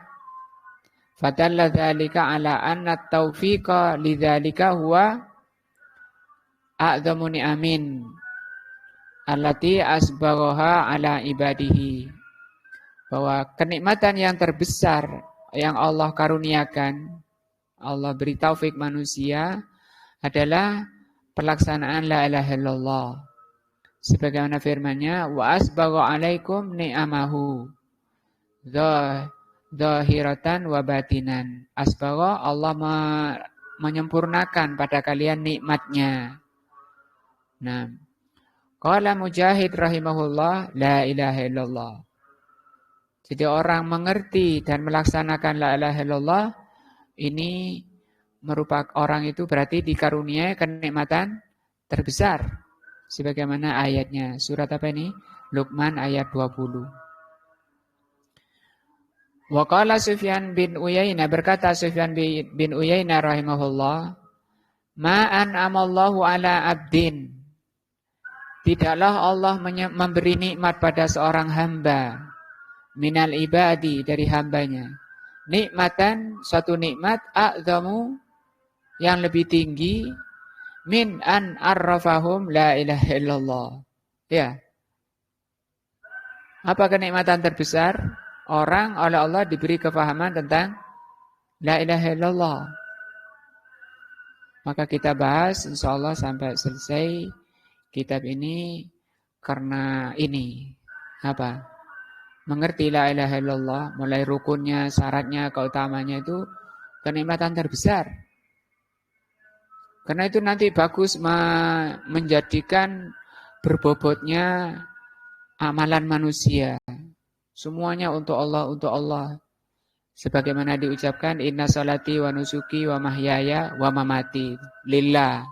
Fadalla dzalika ala anna taufiqa lidzalika huwa a'dhamu ni'amin allati asbaghaha ala ibadihi. Bahwa kenikmatan yang terbesar yang Allah karuniakan, Allah beri taufik manusia adalah pelaksanaan la ilaha illallah. Sebagaimana firman-Nya, wa asbagha alaikum ni'amahu zahiratan wa batinan. Asbagha, Allah menyempurnakan pada kalian nikmat-Nya. Nah, qala Mujahid rahimahullah, la ilaha illallah. Jadi orang mengerti dan melaksanakan la ilaha illallah ini merupakan orang itu berarti dikaruniai kenikmatan terbesar. Sebagaimana ayatnya. Surat apa ini? Luqman ayat 20. Wa qala Sufyan bin Uyainah, berkata Sufyan bin Uyainah rahimahullah, ma an'amallahu ala abdin, tidaklah Allah memberi nikmat pada seorang hamba, minal ibadi, dari hambanya, nikmatan, suatu nikmat, a'zamu, yang lebih tinggi, min an arrafahum la ilaha illallah. Ya. Apa kenikmatan terbesar? Orang oleh Allah diberi kefahaman tentang la ilaha illallah. Maka kita bahas insya Allah sampai selesai kitab ini karena ini apa? Mengerti la ilaha illallah, mulai rukunnya, syaratnya, keutamanya itu kenikmatan terbesar. Karena itu nanti bagus menjadikan berbobotnya amalan manusia. Semuanya untuk Allah, untuk Allah. Sebagaimana diucapkan, inna salati wa nusuki wa mahyaya wa mamati lillah.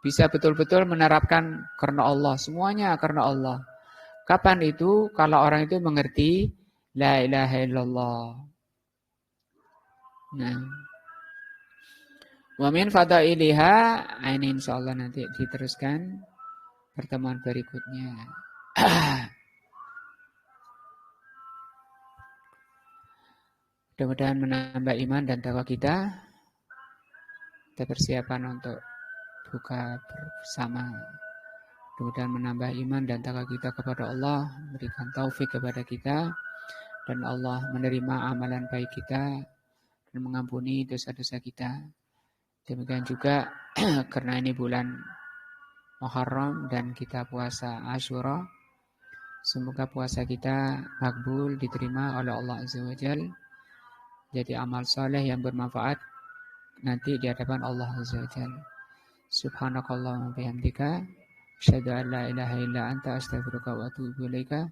Bisa betul-betul menerapkan karena Allah. Semuanya karena Allah. Kapan itu? Kalau orang itu mengerti la ilaha illallah. Nah, wa min fadailiha, ini insyaallah nanti diteruskan pertemuan berikutnya. Mudah-mudahan menambah iman dan takwa kita. Kita persiapan untuk buka bersama. Mudah-mudahan menambah iman dan takwa kita kepada Allah, memberikan taufik kepada kita, dan Allah menerima amalan baik kita dan mengampuni dosa-dosa kita. Demikian juga karena ini bulan Muharram dan kita puasa Asyura, semoga puasa kita makbul, diterima oleh Allah Azza wa Jalla, jadi amal soleh yang bermanfaat nanti di hadapan Allah Azza wa Jalla. Subhanakallahumma bihamdika asyhadu an la ilaha illa anta astaghfiruka wa atubu ilaika.